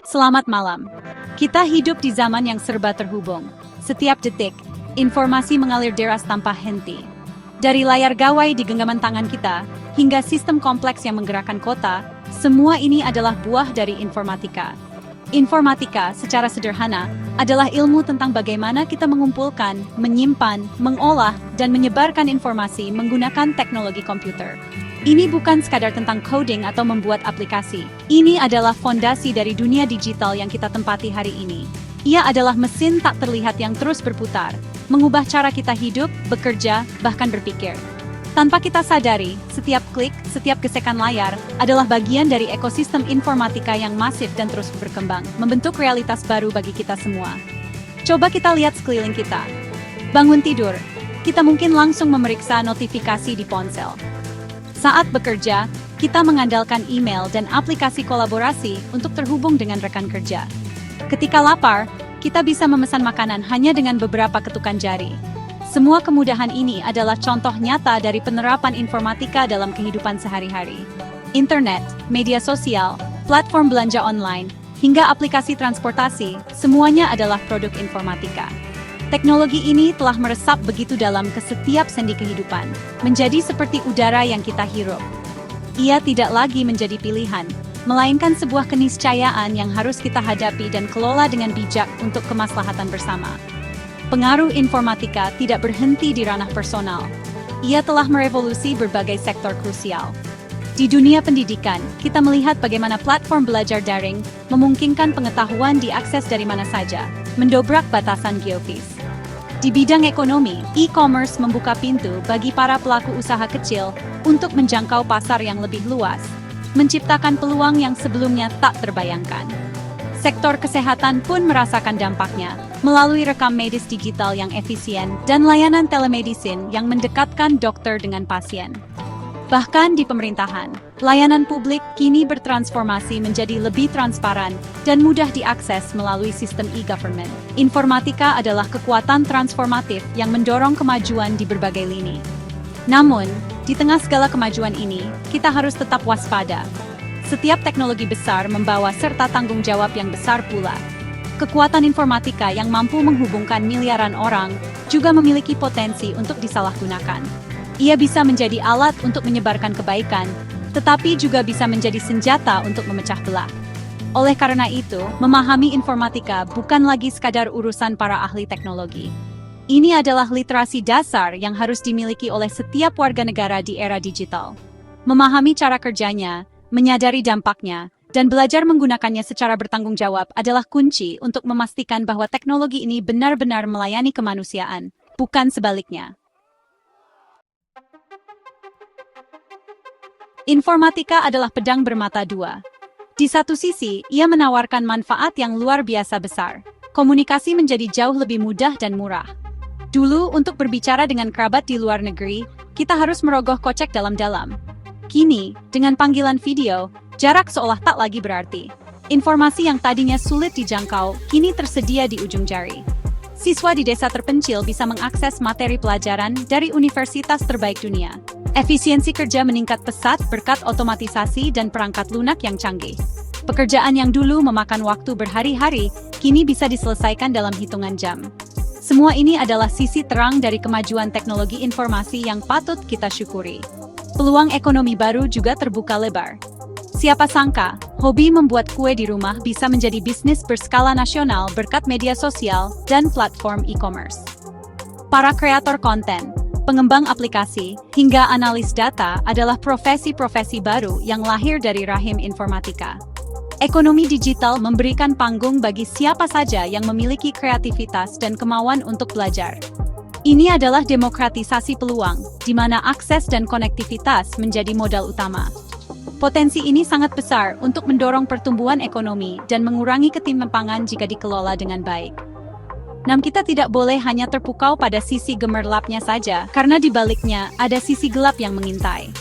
Selamat malam. Kita hidup di zaman yang serba terhubung. Setiap detik, informasi mengalir deras tanpa henti. Dari layar gawai di genggaman tangan kita, hingga sistem kompleks yang menggerakkan kota, semua ini adalah buah dari informatika. Informatika, secara sederhana, adalah ilmu tentang bagaimana kita mengumpulkan, menyimpan, mengolah, dan menyebarkan informasi menggunakan teknologi komputer. Ini bukan sekadar tentang coding atau membuat aplikasi. Ini adalah fondasi dari dunia digital yang kita tempati hari ini. Ia adalah mesin tak terlihat yang terus berputar, mengubah cara kita hidup, bekerja, bahkan berpikir. Tanpa kita sadari, setiap klik, setiap gesekan layar adalah bagian dari ekosistem informatika yang masif dan terus berkembang, membentuk realitas baru bagi kita semua. Coba kita lihat sekeliling kita. Bangun tidur, kita mungkin langsung memeriksa notifikasi di ponsel. Saat bekerja, kita mengandalkan email dan aplikasi kolaborasi untuk terhubung dengan rekan kerja. Ketika lapar, kita bisa memesan makanan hanya dengan beberapa ketukan jari. Semua kemudahan ini adalah contoh nyata dari penerapan informatika dalam kehidupan sehari-hari. Internet, media sosial, platform belanja online, hingga aplikasi transportasi, semuanya adalah produk informatika. Teknologi ini telah meresap begitu dalam ke setiap sendi kehidupan, menjadi seperti udara yang kita hirup. Ia tidak lagi menjadi pilihan, melainkan sebuah keniscayaan yang harus kita hadapi dan kelola dengan bijak untuk kemaslahatan bersama. Pengaruh informatika tidak berhenti di ranah personal. Ia telah merevolusi berbagai sektor krusial. Di dunia pendidikan, kita melihat bagaimana platform belajar daring memungkinkan pengetahuan diakses dari mana saja, mendobrak batasan geografis. Di bidang ekonomi, e-commerce membuka pintu bagi para pelaku usaha kecil untuk menjangkau pasar yang lebih luas, menciptakan peluang yang sebelumnya tak terbayangkan. Sektor kesehatan pun merasakan dampaknya, melalui rekam medis digital yang efisien dan layanan telemedicine yang mendekatkan dokter dengan pasien. Bahkan di pemerintahan, layanan publik kini bertransformasi menjadi lebih transparan dan mudah diakses melalui sistem e-government. Informatika adalah kekuatan transformatif yang mendorong kemajuan di berbagai lini. Namun, di tengah segala kemajuan ini, kita harus tetap waspada. Setiap teknologi besar membawa serta tanggung jawab yang besar pula. Kekuatan informatika yang mampu menghubungkan miliaran orang juga memiliki potensi untuk disalahgunakan. Ia bisa menjadi alat untuk menyebarkan kebaikan, tetapi juga bisa menjadi senjata untuk memecah belah. Oleh karena itu, memahami informatika bukan lagi sekadar urusan para ahli teknologi. Ini adalah literasi dasar yang harus dimiliki oleh setiap warga negara di era digital. Memahami cara kerjanya, menyadari dampaknya, dan belajar menggunakannya secara bertanggung jawab adalah kunci untuk memastikan bahwa teknologi ini benar-benar melayani kemanusiaan, bukan sebaliknya. Informatika adalah pedang bermata dua. Di satu sisi, ia menawarkan manfaat yang luar biasa besar. Komunikasi menjadi jauh lebih mudah dan murah. Dulu, untuk berbicara dengan kerabat di luar negeri, kita harus merogoh kocek dalam-dalam. Kini, dengan panggilan video, jarak seolah tak lagi berarti. Informasi yang tadinya sulit dijangkau, kini tersedia di ujung jari. Siswa di desa terpencil bisa mengakses materi pelajaran dari universitas terbaik dunia. Efisiensi kerja meningkat pesat berkat otomatisasi dan perangkat lunak yang canggih. Pekerjaan yang dulu memakan waktu berhari-hari, kini bisa diselesaikan dalam hitungan jam. Semua ini adalah sisi terang dari kemajuan teknologi informasi yang patut kita syukuri. Peluang ekonomi baru juga terbuka lebar. Siapa sangka, hobi membuat kue di rumah bisa menjadi bisnis berskala nasional berkat media sosial dan platform e-commerce. Para kreator konten, pengembang aplikasi, hingga analis data adalah profesi-profesi baru yang lahir dari rahim informatika. Ekonomi digital memberikan panggung bagi siapa saja yang memiliki kreativitas dan kemauan untuk belajar. Ini adalah demokratisasi peluang, di mana akses dan konektivitas menjadi modal utama. Potensi ini sangat besar untuk mendorong pertumbuhan ekonomi dan mengurangi ketimpangan jika dikelola dengan baik. Namun kita tidak boleh hanya terpukau pada sisi gemerlapnya saja, karena di baliknya ada sisi gelap yang mengintai.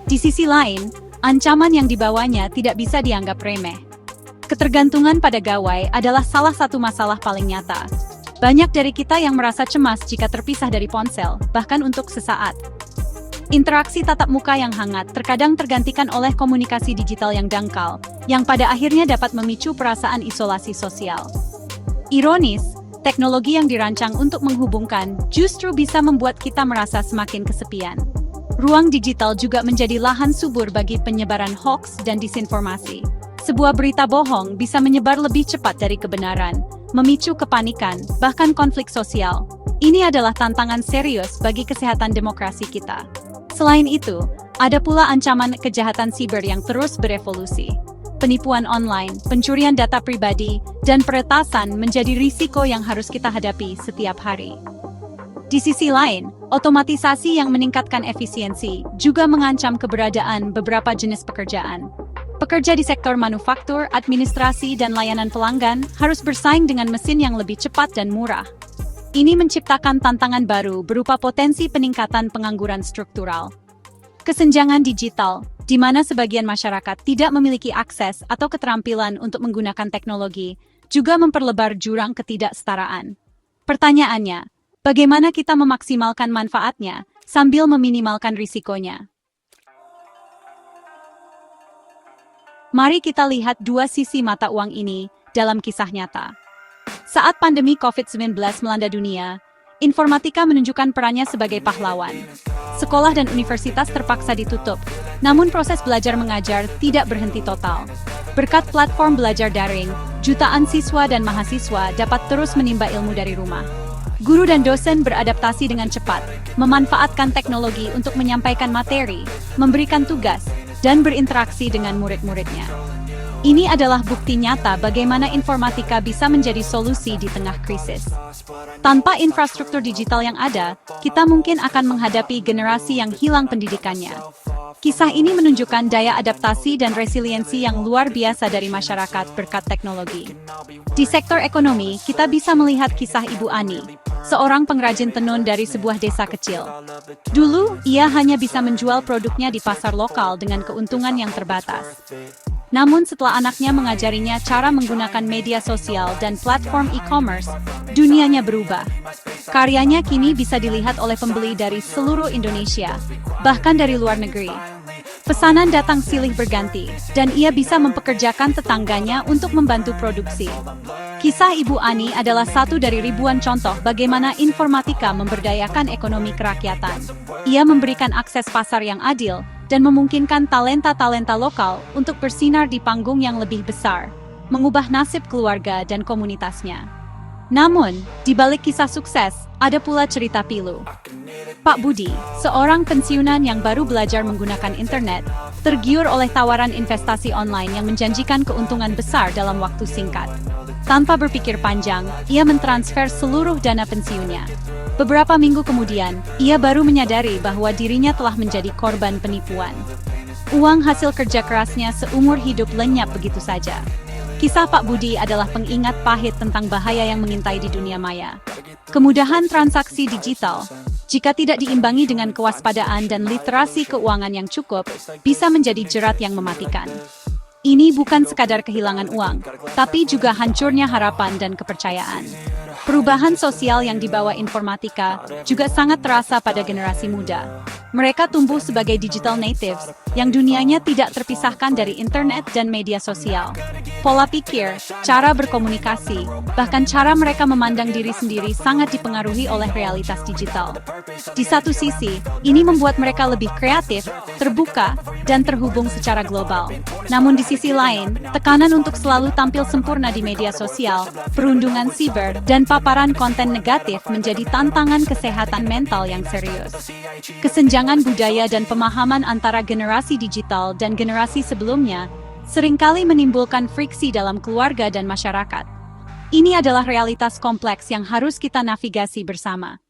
Di sisi lain, ancaman yang dibawanya tidak bisa dianggap remeh. Ketergantungan pada gawai adalah salah satu masalah paling nyata. Banyak dari kita yang merasa cemas jika terpisah dari ponsel, bahkan untuk sesaat. Interaksi tatap muka yang hangat terkadang tergantikan oleh komunikasi digital yang dangkal, yang pada akhirnya dapat memicu perasaan isolasi sosial. Ironis, teknologi yang dirancang untuk menghubungkan justru bisa membuat kita merasa semakin kesepian. Ruang digital juga menjadi lahan subur bagi penyebaran hoaks dan disinformasi. Sebuah berita bohong bisa menyebar lebih cepat dari kebenaran, memicu kepanikan, bahkan konflik sosial. Ini adalah tantangan serius bagi kesehatan demokrasi kita. Selain itu, ada pula ancaman kejahatan siber yang terus berevolusi. Penipuan online, pencurian data pribadi, dan peretasan menjadi risiko yang harus kita hadapi setiap hari. Di sisi lain, otomatisasi yang meningkatkan efisiensi juga mengancam keberadaan beberapa jenis pekerjaan. Pekerja di sektor manufaktur, administrasi, dan layanan pelanggan harus bersaing dengan mesin yang lebih cepat dan murah. Ini menciptakan tantangan baru berupa potensi peningkatan pengangguran struktural. Kesenjangan digital, di mana sebagian masyarakat tidak memiliki akses atau keterampilan untuk menggunakan teknologi, juga memperlebar jurang ketidaksetaraan. Pertanyaannya, bagaimana kita memaksimalkan manfaatnya sambil meminimalkan risikonya? Mari kita lihat dua sisi mata uang ini dalam kisah nyata. Saat pandemi COVID-19 melanda dunia, informatika menunjukkan perannya sebagai pahlawan. Sekolah dan universitas terpaksa ditutup, namun proses belajar mengajar tidak berhenti total. Berkat platform belajar daring, jutaan siswa dan mahasiswa dapat terus menimba ilmu dari rumah. Guru dan dosen beradaptasi dengan cepat, memanfaatkan teknologi untuk menyampaikan materi, memberikan tugas, dan berinteraksi dengan murid-muridnya. Ini adalah bukti nyata bagaimana informatika bisa menjadi solusi di tengah krisis. Tanpa infrastruktur digital yang ada, kita mungkin akan menghadapi generasi yang hilang pendidikannya. Kisah ini menunjukkan daya adaptasi dan resiliensi yang luar biasa dari masyarakat berkat teknologi. Di sektor ekonomi, kita bisa melihat kisah Ibu Ani, seorang pengrajin tenun dari sebuah desa kecil. Dulu, ia hanya bisa menjual produknya di pasar lokal dengan keuntungan yang terbatas. Namun setelah anaknya mengajarinya cara menggunakan media sosial dan platform e-commerce, dunianya berubah. Karyanya kini bisa dilihat oleh pembeli dari seluruh Indonesia, bahkan dari luar negeri. Pesanan datang silih berganti, dan ia bisa mempekerjakan tetangganya untuk membantu produksi. Kisah Ibu Ani adalah satu dari ribuan contoh bagaimana informatika memberdayakan ekonomi kerakyatan. Ia memberikan akses pasar yang adil, dan memungkinkan talenta-talenta lokal untuk bersinar di panggung yang lebih besar, mengubah nasib keluarga dan komunitasnya. Namun, di balik kisah sukses, ada pula cerita pilu. Pak Budi, seorang pensiunan yang baru belajar menggunakan internet, tergiur oleh tawaran investasi online yang menjanjikan keuntungan besar dalam waktu singkat. Tanpa berpikir panjang, ia mentransfer seluruh dana pensiunnya. Beberapa minggu kemudian, ia baru menyadari bahwa dirinya telah menjadi korban penipuan. Uang hasil kerja kerasnya seumur hidup lenyap begitu saja. Kisah Pak Budi adalah pengingat pahit tentang bahaya yang mengintai di dunia maya. Kemudahan transaksi digital, jika tidak diimbangi dengan kewaspadaan dan literasi keuangan yang cukup, bisa menjadi jerat yang mematikan. Ini bukan sekadar kehilangan uang, tapi juga hancurnya harapan dan kepercayaan. Perubahan sosial yang dibawa informatika juga sangat terasa pada generasi muda. Mereka tumbuh sebagai digital natives, yang dunianya tidak terpisahkan dari internet dan media sosial. Pola pikir, cara berkomunikasi, bahkan cara mereka memandang diri sendiri sangat dipengaruhi oleh realitas digital. Di satu sisi, ini membuat mereka lebih kreatif, terbuka, dan terhubung secara global. Namun di sisi lain, tekanan untuk selalu tampil sempurna di media sosial, perundungan siber, dan paparan konten negatif menjadi tantangan kesehatan mental yang serius. Kesenjangan budaya dan pemahaman antara generasi digital dan generasi sebelumnya seringkali menimbulkan friksi dalam keluarga dan masyarakat. Ini adalah realitas kompleks yang harus kita navigasi bersama.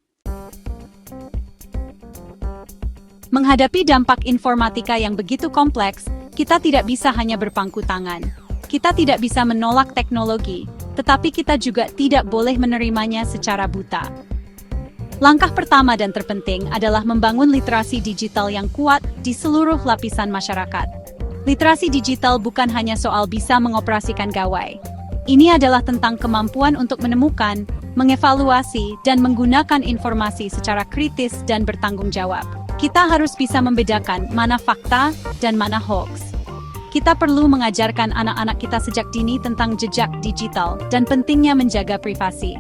Menghadapi dampak informatika yang begitu kompleks, kita tidak bisa hanya berpangku tangan. Kita tidak bisa menolak teknologi, tetapi kita juga tidak boleh menerimanya secara buta. Langkah pertama dan terpenting adalah membangun literasi digital yang kuat di seluruh lapisan masyarakat. Literasi digital bukan hanya soal bisa mengoperasikan gawai. Ini adalah tentang kemampuan untuk menemukan, mengevaluasi, dan menggunakan informasi secara kritis dan bertanggung jawab. Kita harus bisa membedakan mana fakta dan mana hoax. Kita perlu mengajarkan anak-anak kita sejak dini tentang jejak digital dan pentingnya menjaga privasi.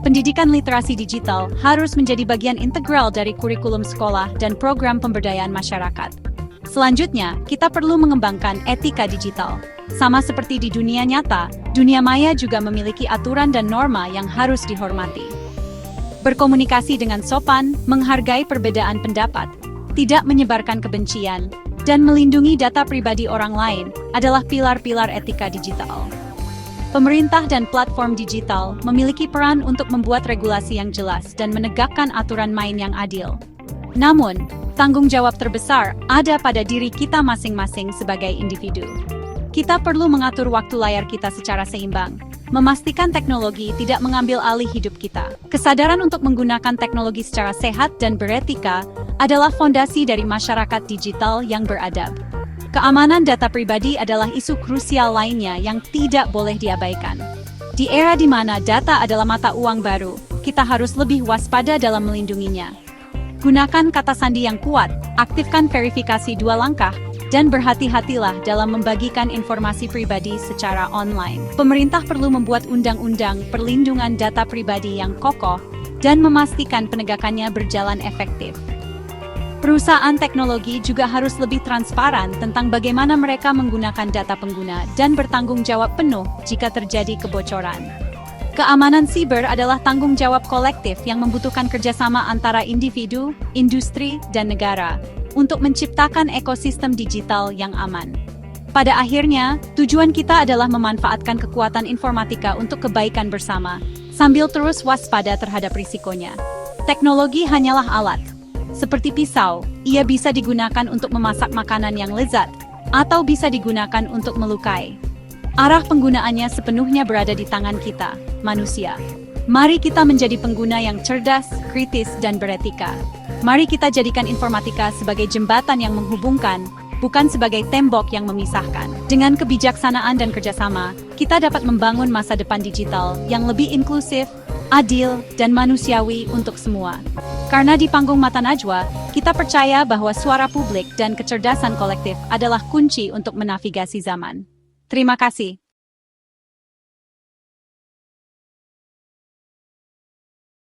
Pendidikan literasi digital harus menjadi bagian integral dari kurikulum sekolah dan program pemberdayaan masyarakat. Selanjutnya, kita perlu mengembangkan etika digital. Sama seperti di dunia nyata, dunia maya juga memiliki aturan dan norma yang harus dihormati. Berkomunikasi dengan sopan, menghargai perbedaan pendapat, tidak menyebarkan kebencian, dan melindungi data pribadi orang lain adalah pilar-pilar etika digital. Pemerintah dan platform digital memiliki peran untuk membuat regulasi yang jelas dan menegakkan aturan main yang adil. Namun, tanggung jawab terbesar ada pada diri kita masing-masing sebagai individu. Kita perlu mengatur waktu layar kita secara seimbang, memastikan teknologi tidak mengambil alih hidup kita. Kesadaran untuk menggunakan teknologi secara sehat dan beretika adalah fondasi dari masyarakat digital yang beradab. Keamanan data pribadi adalah isu krusial lainnya yang tidak boleh diabaikan. Di era di mana data adalah mata uang baru, kita harus lebih waspada dalam melindunginya. Gunakan kata sandi yang kuat, aktifkan verifikasi 2 langkah, dan berhati-hatilah dalam membagikan informasi pribadi secara online. Pemerintah perlu membuat undang-undang perlindungan data pribadi yang kokoh dan memastikan penegakannya berjalan efektif. Perusahaan teknologi juga harus lebih transparan tentang bagaimana mereka menggunakan data pengguna dan bertanggung jawab penuh jika terjadi kebocoran. Keamanan siber adalah tanggung jawab kolektif yang membutuhkan kerjasama antara individu, industri, dan negara untuk menciptakan ekosistem digital yang aman. Pada akhirnya, tujuan kita adalah memanfaatkan kekuatan informatika untuk kebaikan bersama, sambil terus waspada terhadap risikonya. Teknologi hanyalah alat. Seperti pisau, ia bisa digunakan untuk memasak makanan yang lezat, atau bisa digunakan untuk melukai. Arah penggunaannya sepenuhnya berada di tangan kita, manusia. Mari kita menjadi pengguna yang cerdas, kritis, dan beretika. Mari kita jadikan informatika sebagai jembatan yang menghubungkan, bukan sebagai tembok yang memisahkan. Dengan kebijaksanaan dan kerjasama, kita dapat membangun masa depan digital yang lebih inklusif, adil, dan manusiawi untuk semua. Karena di panggung mata najwa, kita percaya bahwa suara publik dan kecerdasan kolektif adalah kunci untuk menavigasi zaman. Terima kasih.